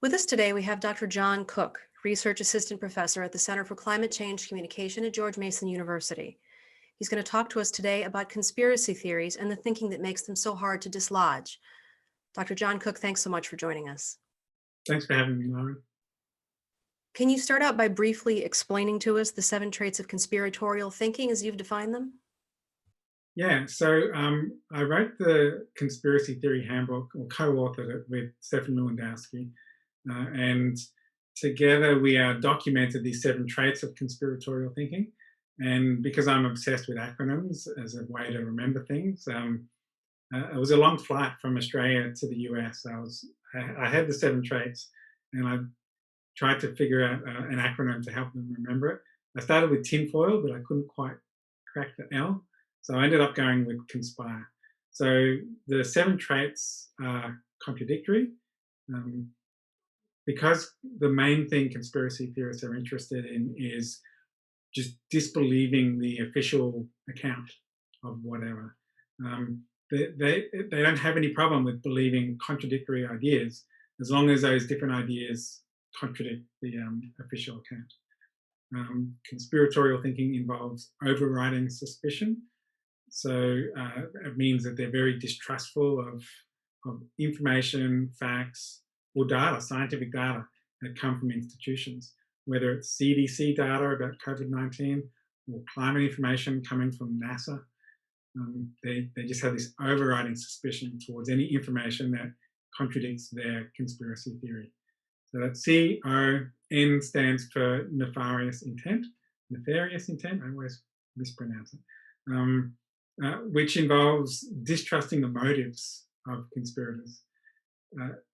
With us today, we have Dr. John Cook, Research Assistant Professor at the Center for Climate Change Communication at George Mason University. He's going to talk to us today about conspiracy theories and the thinking that makes them so hard to dislodge. Dr. John Cook, thanks so much for joining us. Thanks for having me, Lauren. Can you start out by briefly explaining to us the 7 traits of conspiratorial thinking as you've defined them? Yeah, so I wrote the conspiracy theory handbook, or co-authored it with Stefan Lewandowski, and together we documented these 7 traits of conspiratorial thinking. And because I'm obsessed with acronyms as a way to remember things, it was a long flight from Australia to the US. I had the 7 traits, and I tried to figure out an acronym to help them remember it. I started with tinfoil, but I couldn't quite crack the L. So I ended up going with conspire. So the 7 traits are contradictory, because the main thing conspiracy theorists are interested in is just disbelieving the official account of whatever. They don't have any problem with believing contradictory ideas as long as those different ideas contradict the official account. Conspiratorial thinking involves overriding suspicion. So it means that they're very distrustful of information, facts, or data, scientific data that come from institutions, whether it's CDC data about COVID-19 or climate information coming from NASA. They just have this overriding suspicion towards any information that contradicts their conspiracy theory. So that CON stands for nefarious intent. Nefarious intent, I always mispronounce it. Which involves distrusting the motives of conspirators.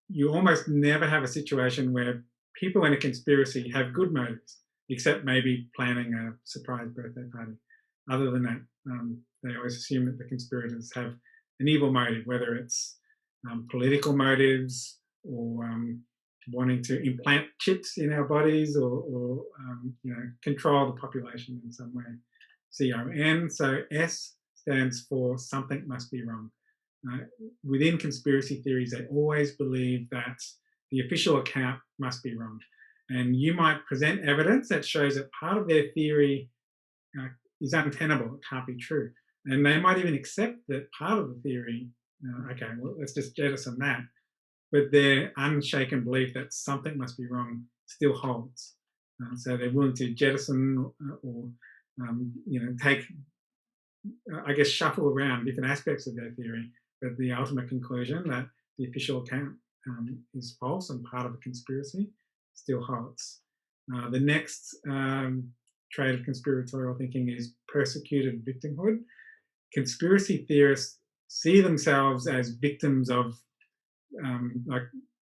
You almost never have a situation where people in a conspiracy have good motives, except maybe planning a surprise birthday party. Other than that, they always assume that the conspirators have an evil motive, whether it's political motives or wanting to implant chips in our bodies or control the population in some way. CON, so S stands for something must be wrong. Within conspiracy theories, they always believe that the official account must be wrong. And you might present evidence that shows that part of their theory is untenable, it can't be true. And they might even accept that part of the theory, okay, well, let's just jettison that. But their unshaken belief that something must be wrong still holds. So they're willing to jettison or take, shuffle around different aspects of their theory, but the ultimate conclusion that the official account is false and part of a conspiracy still holds. The next trait of conspiratorial thinking is persecuted victimhood. Conspiracy theorists see themselves as victims of,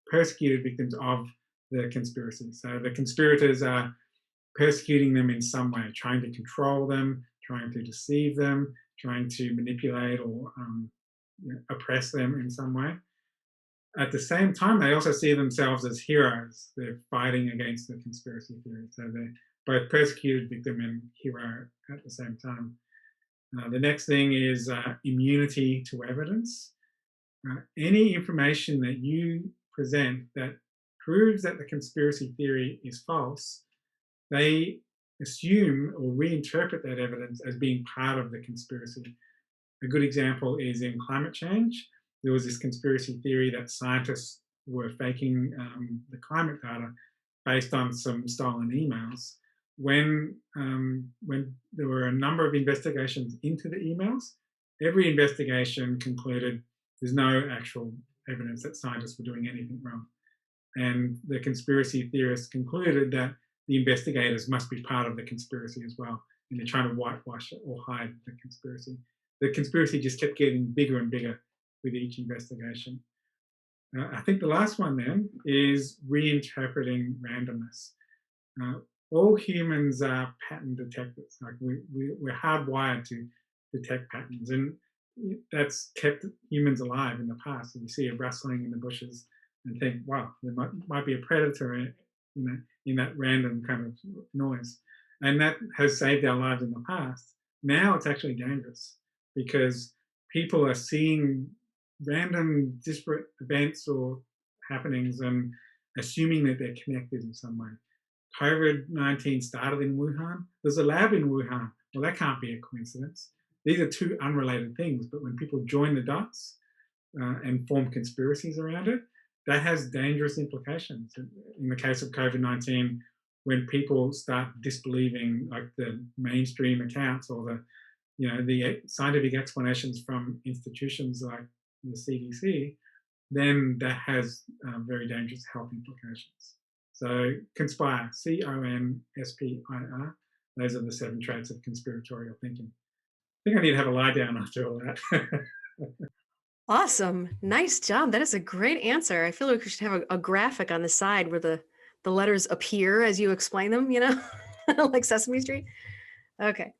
persecuted victims of the conspiracy. So the conspirators are persecuting them in some way, trying to control them, trying to deceive them, trying to manipulate or oppress them in some way. At the same time, they also see themselves as heroes. They're fighting against the conspiracy theory. So they're both persecuted victim and hero at the same time. The next thing is immunity to evidence. Any information that you present that proves that the conspiracy theory is false, they assume or reinterpret that evidence as being part of the conspiracy. A good example is in climate change. There was this conspiracy theory that scientists were faking the climate data based on some stolen emails. When there were a number of investigations into the emails, every investigation concluded there's no actual evidence that scientists were doing anything wrong. And the conspiracy theorists concluded that the investigators must be part of the conspiracy as well, and they're trying to whitewash it or hide the conspiracy. The conspiracy just kept getting bigger and bigger with each investigation. I think the last one then is reinterpreting randomness. All humans are pattern detectors. Like we're hardwired to detect patterns, and that's kept humans alive in the past. So you see a rustling in the bushes and think, wow, there might be a predator in that random kind of noise. And that has saved our lives in the past. Now it's actually dangerous because people are seeing random disparate events or happenings and assuming that they're connected in some way. COVID-19 started in Wuhan. There's a lab in Wuhan. Well, that can't be a coincidence. These are two unrelated things, but when people join the dots and form conspiracies around it, that has dangerous implications. In the case of COVID-19, when people start disbelieving like the mainstream accounts or the scientific explanations from institutions like the CDC, then that has very dangerous health implications. So conspire, CONSPIR, those are the 7 traits of conspiratorial thinking. I think I need to have a lie down after all that. Awesome. Nice job. That is a great answer. I feel like we should have a graphic on the side where the letters appear as you explain them, like Sesame Street. Okay.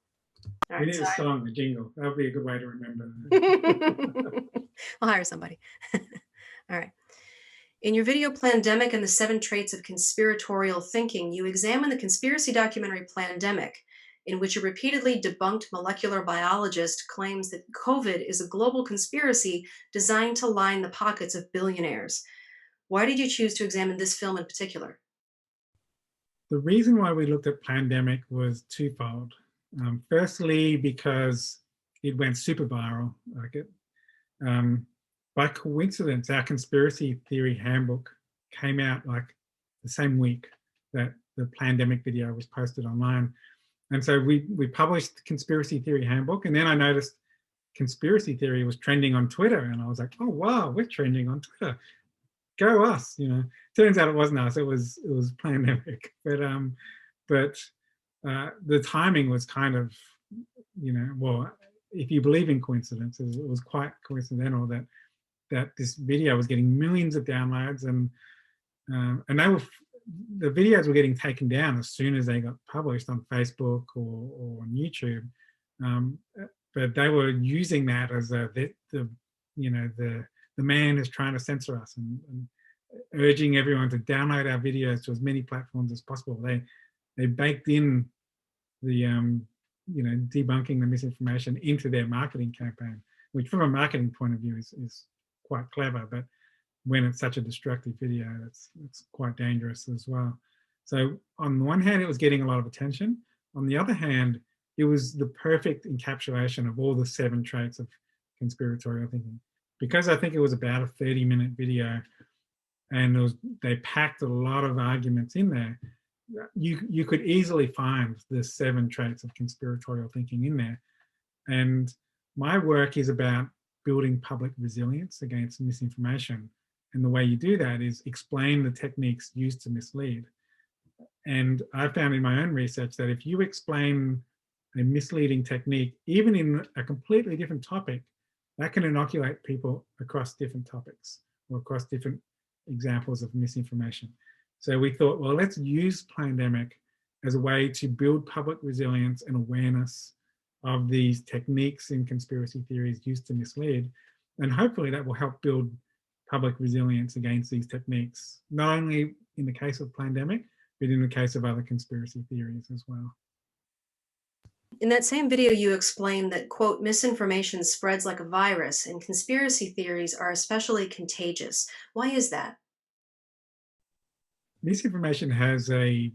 All We right. need a song, a jingle. That would be a good way to remember. I'll hire somebody. All right. In your video Plandemic and the 7 Traits of Conspiratorial Thinking, you examine the conspiracy documentary Plandemic, in which a repeatedly debunked molecular biologist claims that COVID is a global conspiracy designed to line the pockets of billionaires. Why did you choose to examine this film in particular? The reason why we looked at Plandemic was twofold. Firstly, because it went super viral. By coincidence, our conspiracy theory handbook came out like the same week that the Plandemic video was posted online. And so we published the conspiracy theory handbook, and then I noticed conspiracy theory was trending on Twitter, and I was like, oh wow, we're trending on Twitter. Go us, Turns out it wasn't us, it was Plandemic. But the timing was kind of, well, if you believe in coincidences, it was quite coincidental that this video was getting millions of downloads, and the videos were getting taken down as soon as they got published on Facebook or on YouTube. But they were using that as the man is trying to censor us, and urging everyone to download our videos to as many platforms as possible. They baked in the debunking the misinformation into their marketing campaign, which from a marketing point of view is quite clever, but when it's such a destructive video, it's quite dangerous as well. So on the one hand, it was getting a lot of attention. On the other hand, it was the perfect encapsulation of all the 7 traits of conspiratorial thinking. Because I think it was about a 30-minute video, and they packed a lot of arguments in there, you could easily find the 7 traits of conspiratorial thinking in there. And my work is about building public resilience against misinformation. And the way you do that is explain the techniques used to mislead. And I found in my own research that if you explain a misleading technique, even in a completely different topic, that can inoculate people across different topics or across different examples of misinformation. So we thought, well, let's use Plandemic as a way to build public resilience and awareness of these techniques in conspiracy theories used to mislead. And hopefully that will help build public resilience against these techniques, not only in the case of Plandemic, but in the case of other conspiracy theories as well. In that same video, you explain that, quote, misinformation spreads like a virus and conspiracy theories are especially contagious. Why is that? Misinformation has a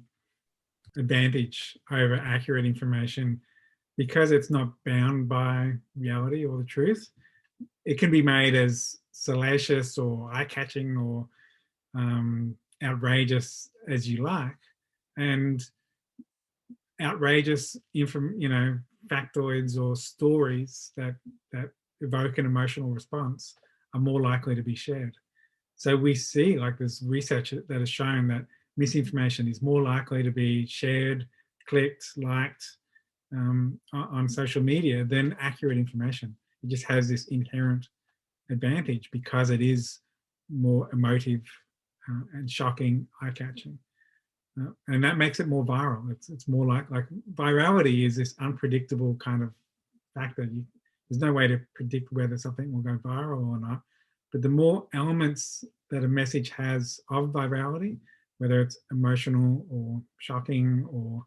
advantage over accurate information because it's not bound by reality or the truth. It can be made as salacious or eye-catching or outrageous as you like, and outrageous factoids or stories that evoke an emotional response are more likely to be shared. So we see like this research that has shown that misinformation is more likely to be shared, clicked, liked on social media than accurate information. It just has this inherent advantage because it is more emotive and shocking, eye-catching. And that makes it more viral. It's more like virality is this unpredictable kind of factor. There's no way to predict whether something will go viral or not. But the more elements that a message has of virality, whether it's emotional or shocking or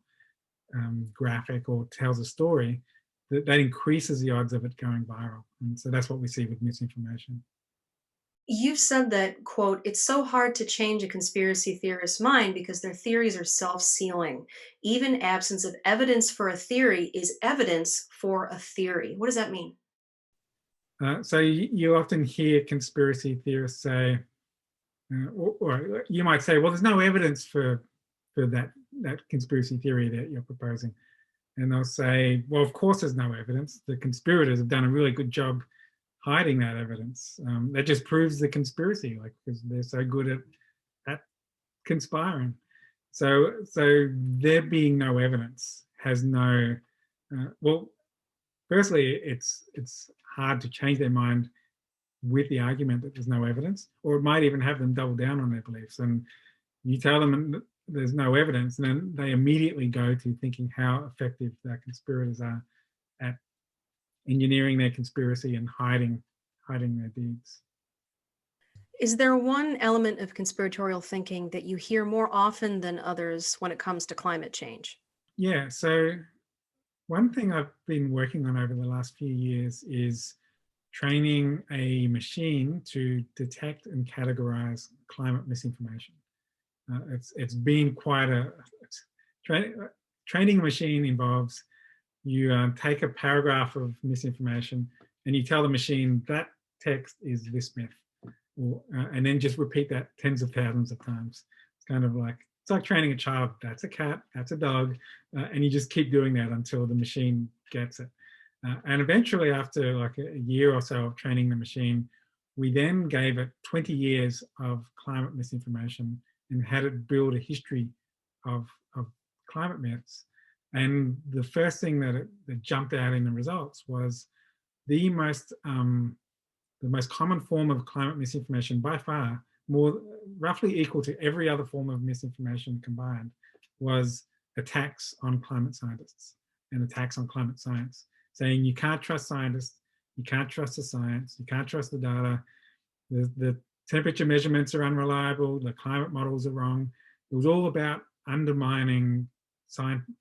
graphic or tells a story, that increases the odds of it going viral. And so that's what we see with misinformation. You've said that, quote, it's so hard to change a conspiracy theorist's mind because their theories are self sealing. Even absence of evidence for a theory is evidence for a theory. What does that mean? So you often hear conspiracy theorists say, or you might say, well, there's no evidence for that conspiracy theory that you're proposing. And they'll say, well, of course there's no evidence. The conspirators have done a really good job hiding that evidence. That just proves the conspiracy, like, because they're so good at conspiring. So there being no evidence has no, well, firstly, it's hard to change their mind with the argument that there's no evidence, or it might even have them double down on their beliefs. And you tell them there's no evidence, and then they immediately go to thinking how effective their conspirators are at engineering their conspiracy and hiding their deeds. Is there one element of conspiratorial thinking that you hear more often than others when it comes to climate change? Yeah. So one thing I've been working on over the last few years is training a machine to detect and categorize climate misinformation. It's been quite a tra- training a machine involves you take a paragraph of misinformation and you tell the machine that text is this myth, and then just repeat that tens of thousands of times. It's kind of like it's like training a child. That's a cat. That's a dog, and you just keep doing that until the machine gets it. And eventually, after like a year or so of training the machine, we then gave it 20 years of climate misinformation and had it build a history of climate myths. And the first thing that jumped out in the results was the most the most common form of climate misinformation by far, more roughly equal to every other form of misinformation combined, was attacks on climate scientists and attacks on climate science, saying you can't trust scientists, you can't trust the science, you can't trust the data, the temperature measurements are unreliable, the climate models are wrong. It was all about undermining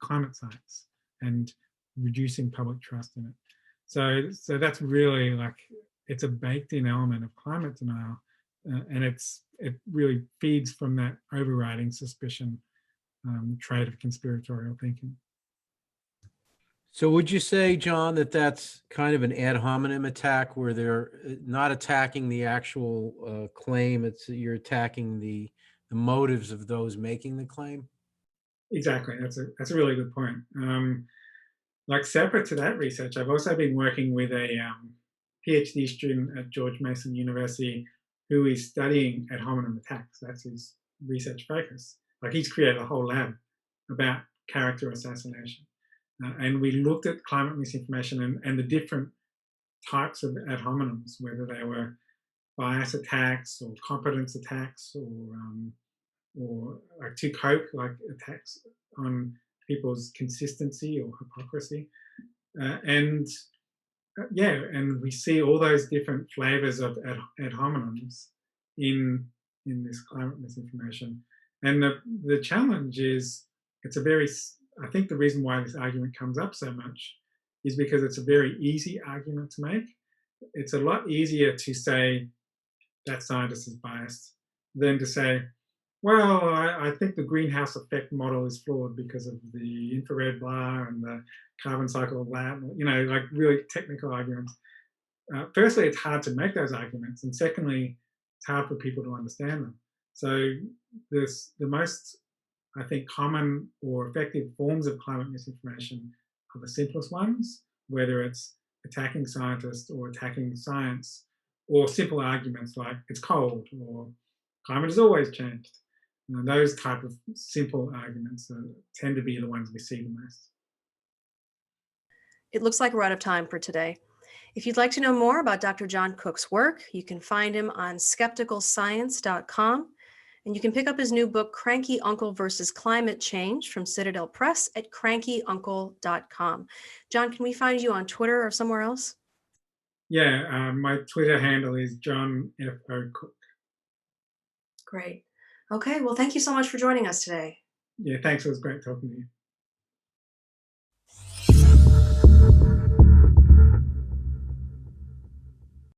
climate science and reducing public trust in it. So that's really like it's a baked-in element of climate denial, and it really feeds from that overriding suspicion trait of conspiratorial thinking. So would you say, John, that that's kind of an ad hominem attack where they're not attacking the actual claim, it's you're attacking the motives of those making the claim? Exactly, that's a really good point. Like separate to that research, I've also been working with a PhD student at George Mason University who is studying ad hominem attacks. That's his research focus. Like he's created a whole lab about character assassination. And we looked at climate misinformation and the different types of ad hominems, whether they were bias attacks or competence attacks or like to cope, like attacks on people's consistency or hypocrisy. And yeah, and we see all those different flavors of ad hominems in this climate misinformation. And the challenge is it's a very I think the reason why this argument comes up so much is because it's a very easy argument to make. It's a lot easier to say that scientist is biased than to say, well, I think the greenhouse effect model is flawed because of the infrared blah and the carbon cycle blah, you know, like really technical arguments. Firstly, it's hard to make those arguments. And secondly, it's hard for people to understand them. So the most, I think, common or effective forms of climate misinformation are the simplest ones, whether it's attacking scientists or attacking science, or simple arguments like it's cold or climate has always changed. Those type of simple arguments tend to be the ones we see the most. It looks like we're out of time for today. If you'd like to know more about Dr. John Cook's work, you can find him on skepticalscience.com. And you can pick up his new book, Cranky Uncle versus Climate Change, from Citadel Press at crankyuncle.com. John, can we find you on Twitter or somewhere else? Yeah, my Twitter handle is John F. O. Cook. Great. Okay, well, thank you so much for joining us today. Yeah, thanks. It was great talking to you.